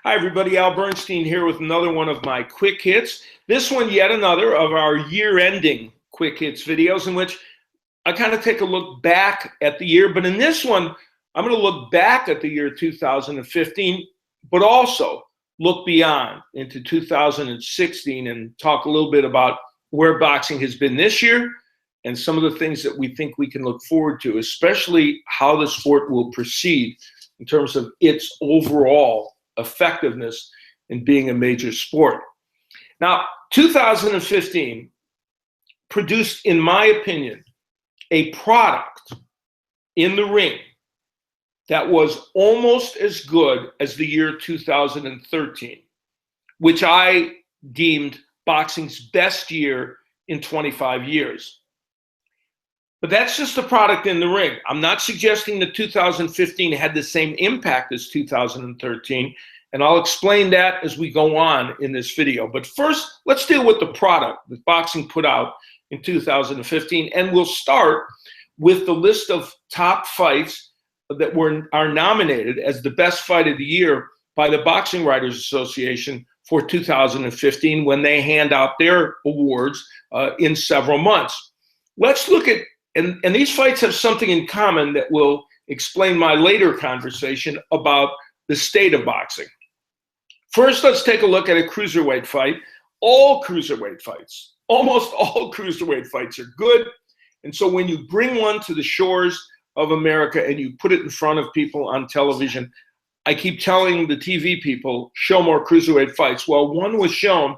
Hi, everybody. Al Bernstein here with another one of my quick hits. This one, yet another of our year-ending quick hits videos in which I kind of take a look back at the year. But in this one, I'm going to look back at the year 2015, but also look beyond into 2016 and talk a little bit about where boxing has been this year and some of the things that we think we can look forward to, especially how the sport will proceed in terms of its overall effectiveness in being a major sport. Now, 2015 produced, in my opinion, a product in the ring that was almost as good as the year 2013, which I deemed boxing's best year in 25 years. But that's just a product in the ring. I'm not suggesting that 2015 had the same impact as 2013, and I'll explain that as we go on in this video. But first, let's deal with the product that boxing put out in 2015, and we'll start with the list of top fights that are nominated as the best fight of the year by the Boxing Writers Association for 2015 when they hand out their awards in several months. Let's look at And these fights have something in common that will explain my later conversation about the state of boxing. First, let's take a look at a cruiserweight fight. All cruiserweight fights, almost all cruiserweight fights are good. And so when you bring one to the shores of America and you put it in front of people on television, I keep telling the TV people, show more cruiserweight fights. Well, one was shown,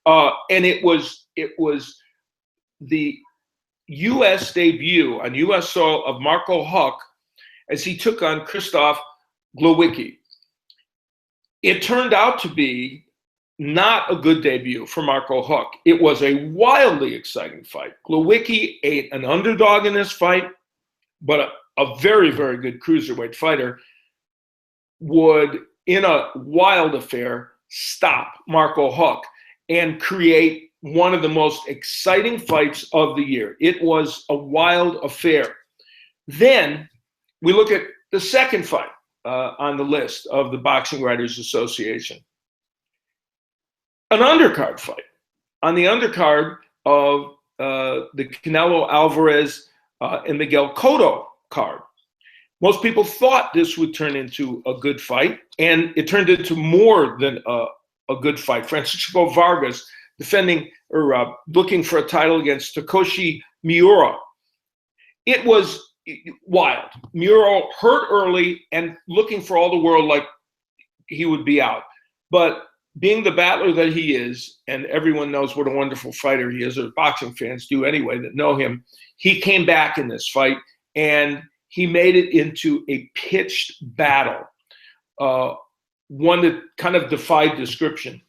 and it was the U.S. debut on U.S. soil of Marco Huck as he took on Krzysztof Glowicki. It turned out to be not a good debut for Marco Huck. It was a wildly exciting fight. Glowicki ate an underdog in this fight, but a very, very good cruiserweight fighter would, in a wild affair, stop Marco Huck and create one of the most exciting fights of the year. It was a wild affair. Then we look at the second fight on the list of the Boxing Writers Association. An undercard fight. On the undercard of the Canelo Alvarez and Miguel Cotto card. Most people thought this would turn into a good fight, and it turned into more than a good fight. Francisco Vargas defending or looking for a title against Takeshi Miura. It was wild. Miura hurt early and looking for all the world like he would be out. But being the battler that he is, and everyone knows what a wonderful fighter he is, or boxing fans do anyway that know him, he came back in this fight and he made it into a pitched battle, one that kind of defied description.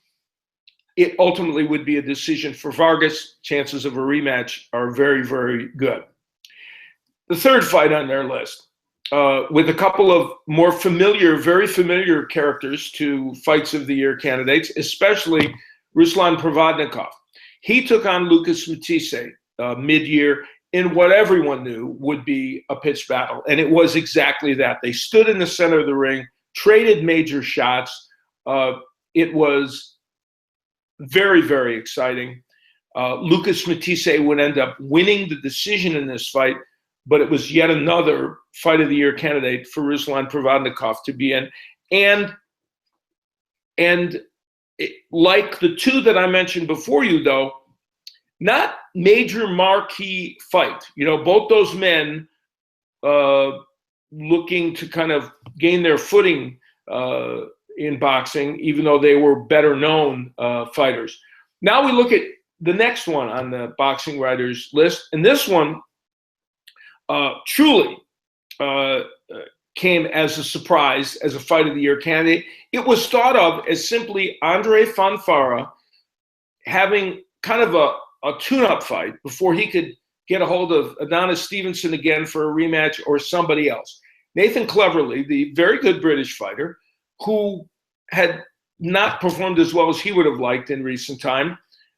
It ultimately would be a decision for Vargas. Chances of a rematch are very, very good. The third fight on their list, with a couple of more familiar, very familiar characters to fights of the year candidates, especially Ruslan Provodnikov. He took on Lucas Matisse mid-year in what everyone knew would be a pitched battle. And it was exactly that. They stood in the center of the ring, traded major shots. It was very, very exciting. Lucas Matisse would end up winning the decision in this fight, but it was yet another fight of the year candidate for Ruslan Provodnikov to be in. And like the two that I mentioned before you, though, not major marquee fight. You know, both those men looking to kind of gain their footing in boxing, even though they were better known fighters. Now we look at the next one on the Boxing Writers list, and this one truly came as a surprise, as a fight of the year candidate. It was thought of as simply Andre Fonfara having kind of a tune-up fight before he could get a hold of Adonis Stevenson again for a rematch or somebody else. Nathan Cleverly, the very good British fighter, who had not performed as well as he would have liked in recent time,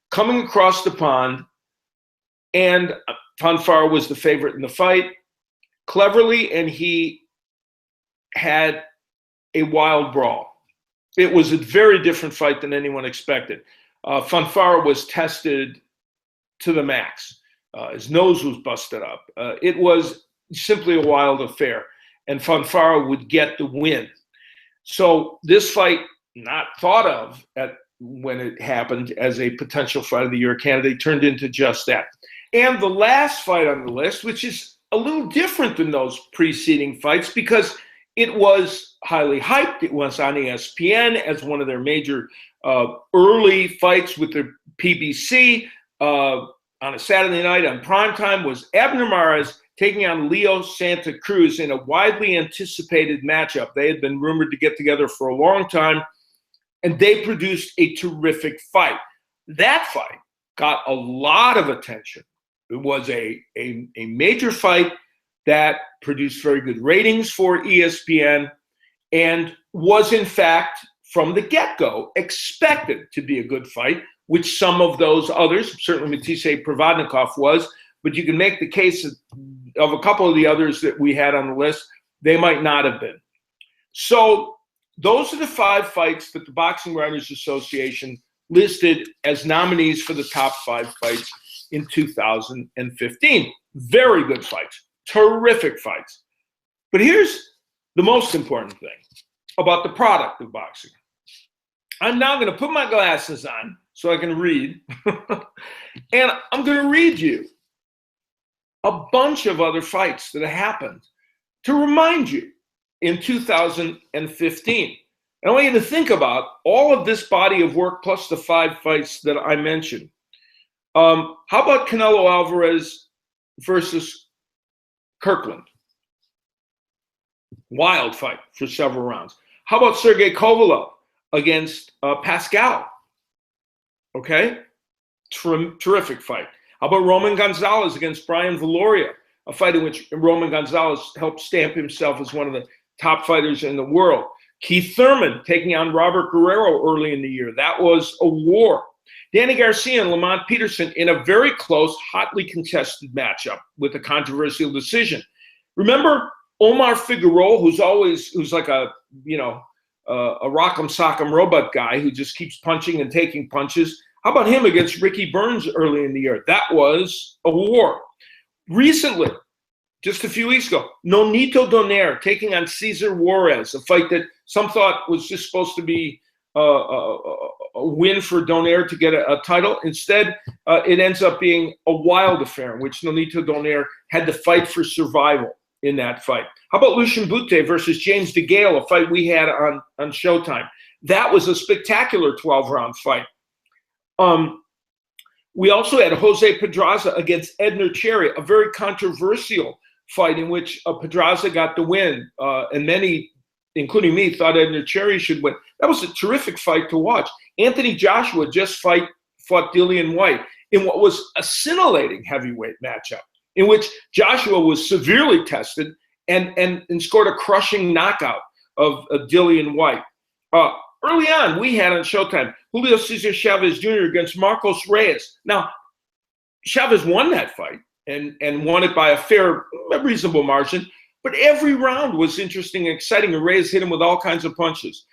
coming across the pond, and Fonfara was the favorite in the fight. Cleverly and he had a wild brawl. it was a very different fight than anyone expected. Fanfara was tested to the max. His nose was busted up. It was simply a wild affair, and Fanfara would get the win. So this fight, not thought of when it happened as a potential fight of the year candidate, turned into just that. And the last fight on the list, which is a little different than those preceding fights because it was highly hyped. It was on ESPN as one of their major early fights with their PBC on a Saturday night on primetime, was Abner Mares taking on Leo Santa Cruz in a widely anticipated matchup. They had been rumored to get together for a long time, and they produced a terrific fight. That fight got a lot of attention. It was a major fight that produced very good ratings for ESPN and was, in fact, from the get-go, expected to be a good fight, which some of those others, certainly Matisej Provodnikov was, but you can make the case of a couple of the others that we had on the list, they might not have been. So those are the 5 fights that the Boxing Writers Association listed as nominees for the top 5 fights in 2015. Very good fights, terrific fights. But here's the most important thing about the product of boxing. I'm now going to put my glasses on so I can read, and I'm going to read you a bunch of other fights that have happened to remind you in 2015. And I want you to think about all of this body of work plus the 5 fights that I mentioned. How about Canelo Alvarez versus Kirkland? Wild fight for several rounds. How about Sergey Kovalev against Pascal? Okay, terrific fight. How about Roman Gonzalez against Brian Valoria? A fight in which Roman Gonzalez helped stamp himself as one of the top fighters in the world. Keith Thurman taking on Robert Guerrero early in the year. That was a war. Danny Garcia and Lamont Peterson in a very close, hotly contested matchup with a controversial decision. Remember Omar Figueroa, who's like a rock'em sock'em robot guy who just keeps punching and taking punches. How about him against Ricky Burns early in the year? That was a war. Recently, just a few weeks ago, Nonito Donaire taking on Cesar Juarez, a fight that some thought was just supposed to be a win for Donaire to get a title. Instead, it ends up being a wild affair in which Nonito Donaire had to fight for survival in that fight. How about Lucian Bute versus James DeGale, a fight we had on Showtime? That was a spectacular 12-round fight. We also had Jose Pedraza against Edner Cherry, a very controversial fight in which Pedraza got the win, and many, including me, thought Edner Cherry should win. That was a terrific fight to watch. Anthony Joshua just fought Dillian White in what was a scintillating heavyweight matchup, in which Joshua was severely tested and scored a crushing knockout of Dillian White. Early on, we had on Showtime Julio Cesar Chavez Jr. against Marcos Reyes. Now, Chavez won that fight and won it by a reasonable margin, but every round was interesting and exciting, and Reyes hit him with all kinds of punches.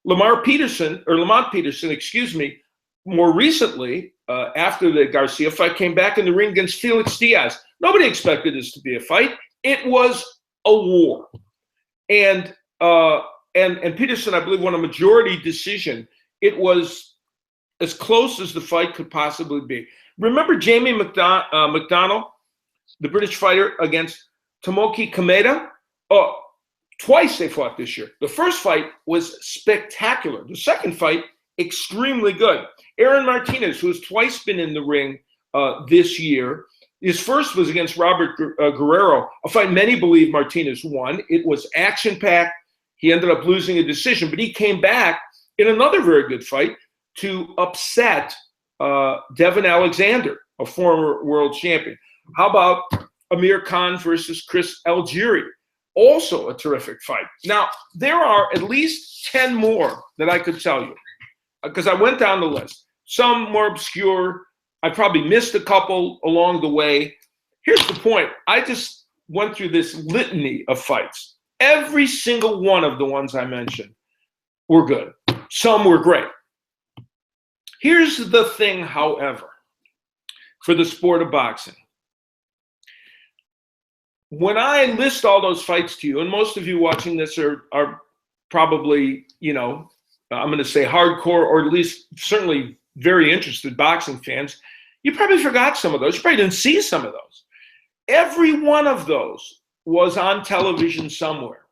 Lamont Peterson, more recently, after the Garcia fight, came back in the ring against Felix Diaz. Nobody expected this to be a fight. It was a war. And Peterson, I believe, won a majority decision. It was as close as the fight could possibly be. Remember Jamie McDonnell, the British fighter, against Tomoki Kameda? Twice they fought this year. The first fight was spectacular. The second fight, extremely good. Aaron Martinez, who has twice been in the ring this year, his first was against Robert Guerrero, a fight many believe Martinez won. It was action-packed. He ended up losing a decision, but he came back in another very good fight to upset Devin Alexander, a former world champion. How about Amir Khan versus Chris Algieri? Also a terrific fight. Now, there are at least 10 more that I could tell you because I went down the list. Some more obscure. I probably missed a couple along the way. Here's the point. I just went through this litany of fights. Every single one of the ones I mentioned were good. Some were great. Here's the thing, however, for the sport of boxing. When I list all those fights to you, and most of you watching this are probably, you know, I'm going to say hardcore, or at least certainly very interested boxing fans, you probably forgot some of those. You probably didn't see some of those. Every one of those was on television somewhere,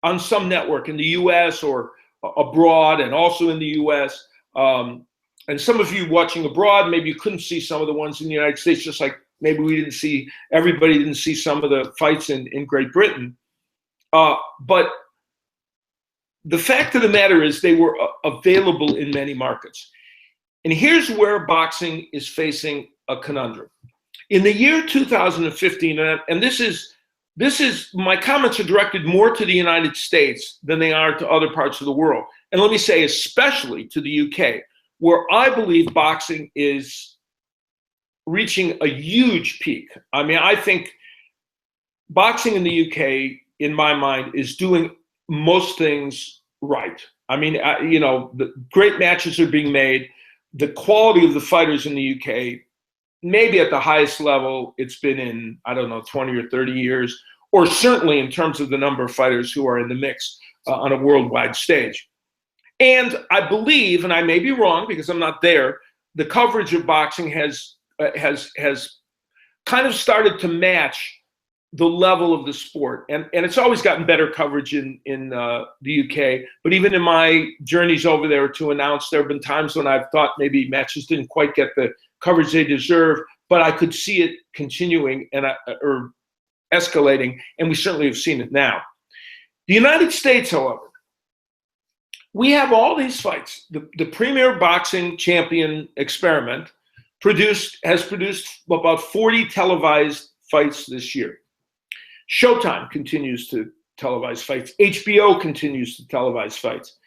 on some network in the U.S. or abroad, and also in the U.S. And some of you watching abroad, maybe you couldn't see some of the ones in the United States, just like maybe everybody didn't see some of the fights in Great Britain. But the fact of the matter is they were available in many markets. And here's where boxing is facing a conundrum. In the year 2015, and this is my comments are directed more to the United States than they are to other parts of the world. And let me say, especially to the UK, where I believe boxing is reaching a huge peak. I mean, I think boxing in the UK, in my mind, is doing most things right. I mean, you know, the great matches are being made. The quality of the fighters in the UK, maybe at the highest level it's been in, I don't know, 20 or 30 years, or certainly in terms of the number of fighters who are in the mix on a worldwide stage. And I believe, and I may be wrong because I'm not there, the coverage of boxing has kind of started to match the level of the sport. And it's always gotten better coverage in the UK. But even in my journeys over there to announce, there have been times when I've thought maybe matches didn't quite get the coverage they deserve, but I could see it continuing or escalating, and we certainly have seen it now. The United States, however, we have all these fights. The Premier Boxing Champion experiment has produced about 40 televised fights this year. Showtime continues to televise fights. HBO continues to televise fights.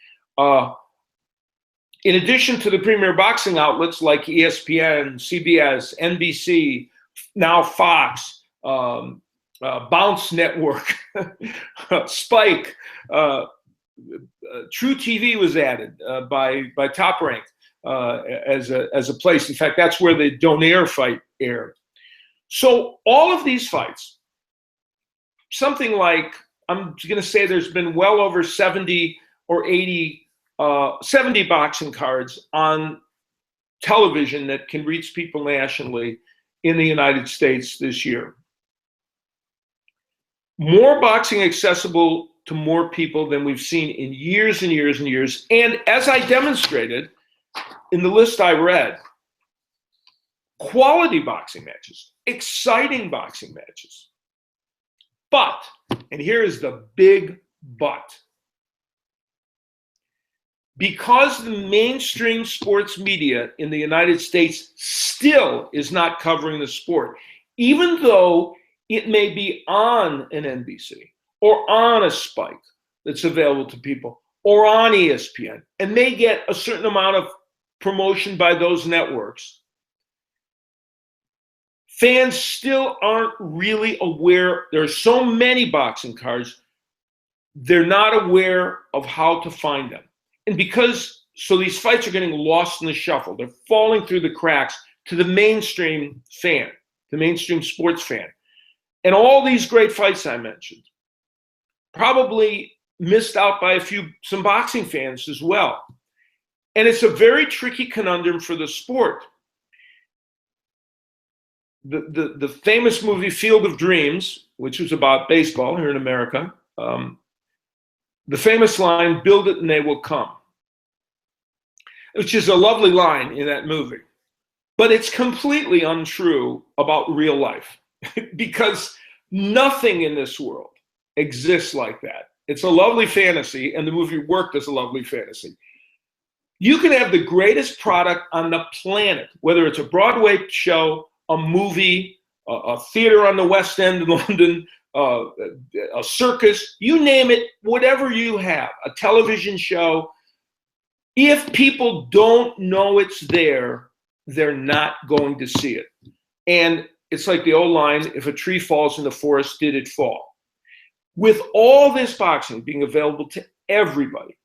In addition to the premier boxing outlets like ESPN, CBS, NBC, now Fox, Bounce Network, Spike, True TV was added by Top Rank as a place. In fact, that's where the Donaire fight aired. So all of these fights, something like, I'm going to say there's been well over 70 or 80, 70 boxing cards on television that can reach people nationally in the United States this year. More boxing accessible to more people than we've seen in years and years and years. And as I demonstrated in the list I read, quality boxing matches, exciting boxing matches. But, and here is the big but, because the mainstream sports media in the United States still is not covering the sport, even though it may be on an NBC or on a Spike that's available to people, or on ESPN, and may get a certain amount of promotion by those networks, fans still aren't really aware. There are so many boxing cards, they're not aware of how to find them. And so these fights are getting lost in the shuffle. They're falling through the cracks to the mainstream fan, the mainstream sports fan. And all these great fights I mentioned probably missed out by some boxing fans as well. And it's a very tricky conundrum for the sport. The famous movie Field of Dreams, which was about baseball here in America, the famous line, "Build it and they will come," which is a lovely line in that movie. But it's completely untrue about real life because nothing in this world exists like that. It's a lovely fantasy, and the movie worked as a lovely fantasy. You can have the greatest product on the planet, whether it's a Broadway show, a movie, a theater on the West End in London, a circus, you name it, whatever you have, a television show. If people don't know it's there, they're not going to see it. And it's like the old line, if a tree falls in the forest, did it fall? With all this boxing being available to everybody,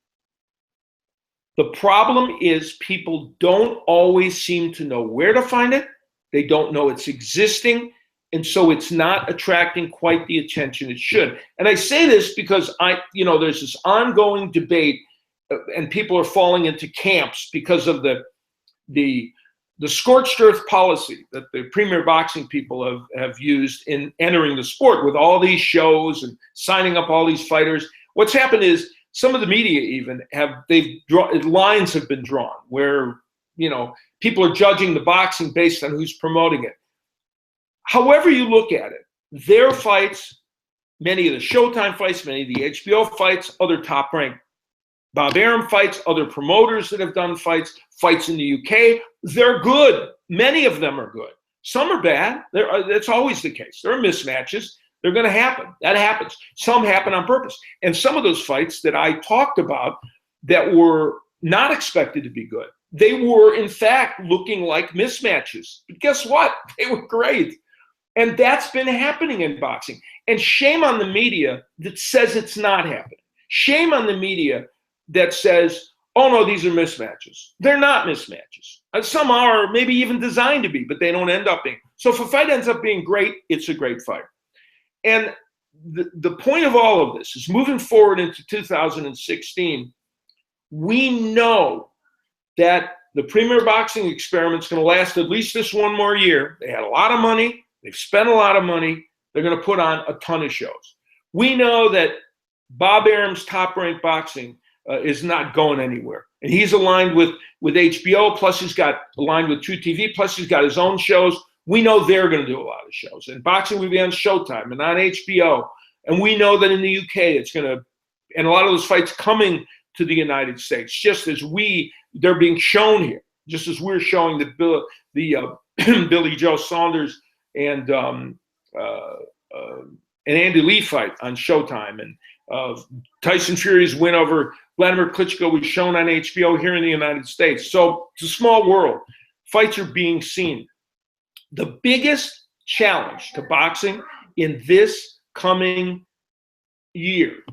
The problem is people don't always seem to know where to find it. They don't know it's existing. And so it's not attracting quite the attention it should. And I say this because there's this ongoing debate, and people are falling into camps because of the scorched earth policy that the premier boxing people have used in entering the sport with all these shows and signing up all these fighters. What's happened is some of the media even lines have been drawn where, people are judging the boxing based on who's promoting it. However you look at it, their fights, many of the Showtime fights, many of the HBO fights, other top-ranked Bob Arum fights, other promoters that have done fights in the UK, they're good. Many of them are good. Some are bad. That's always the case. There are mismatches. They're going to happen. That happens. Some happen on purpose. And some of those fights that I talked about that were not expected to be good, they were, in fact, looking like mismatches. But guess what? They were great. And that's been happening in boxing. And shame on the media that says it's not happening. Shame on the media that says, oh, no, these are mismatches. They're not mismatches. Some are maybe even designed to be, but they don't end up being. So if a fight ends up being great, it's a great fight. And the point of all of this is moving forward into 2016, we know that the Premier Boxing Experiment's going to last at least this one more year. They had a lot of money. They've spent a lot of money. They're going to put on a ton of shows. We know that Bob Arum's Top Rank Boxing is not going anywhere. And he's aligned with HBO, plus he's got aligned with True TV, plus he's got his own shows. We know they're going to do a lot of shows. And boxing will be on Showtime and on HBO. And we know that in the UK it's going to, and a lot of those fights coming to the United States, just as they're being shown here, just as we're showing the Billy Joe Saunders and Andy Lee fight on Showtime, and Tyson Fury's win over Vladimir Klitschko was shown on HBO here in the United States. So it's a small world. Fights are being seen. The biggest challenge to boxing in this coming year,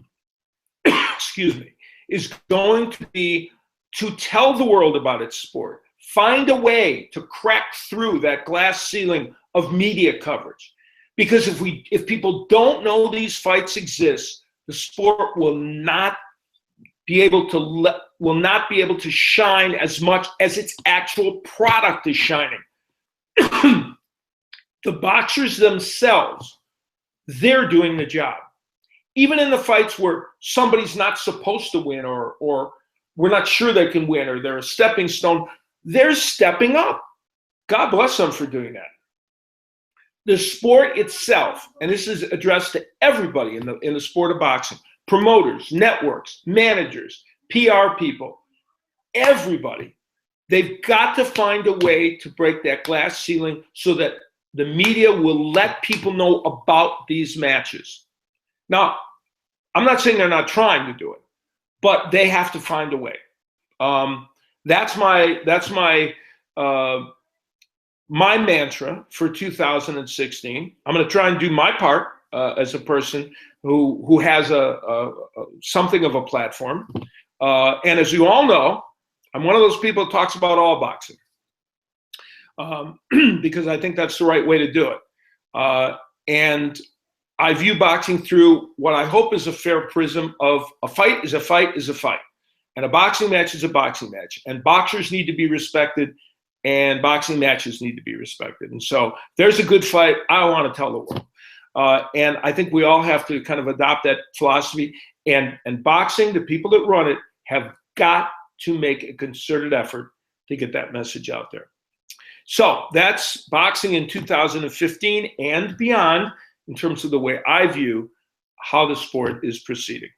excuse me, is going to be to tell the world about its sport. Find a way to crack through that glass ceiling of media coverage. Because if people don't know these fights exist, the sport will not be able to shine as much as its actual product is shining. The boxers themselves, they're doing the job. Even in the fights where somebody's not supposed to win, or we're not sure they can win, or they're a stepping stone, they're stepping up. God bless them for doing that. The sport itself, and this is addressed to everybody in the sport of boxing, promoters, networks, managers, PR people, everybody, they've got to find a way to break that glass ceiling so that the media will let people know about these matches. Now, I'm not saying they're not trying to do it, but they have to find a way. That's my mantra for 2016. I'm going to try and do my part as a person who has something of a platform. And as you all know, I'm one of those people that talks about all boxing because I think that's the right way to do it. And I view boxing through what I hope is a fair prism of a fight is a fight is a fight. And a boxing match is a boxing match. And boxers need to be respected, and boxing matches need to be respected. And so there's a good fight. I want to tell the world. And I think we all have to kind of adopt that philosophy. And boxing, the people that run it, have got to make a concerted effort to get that message out there. So that's boxing in 2015 and beyond in terms of the way I view how the sport is proceeding.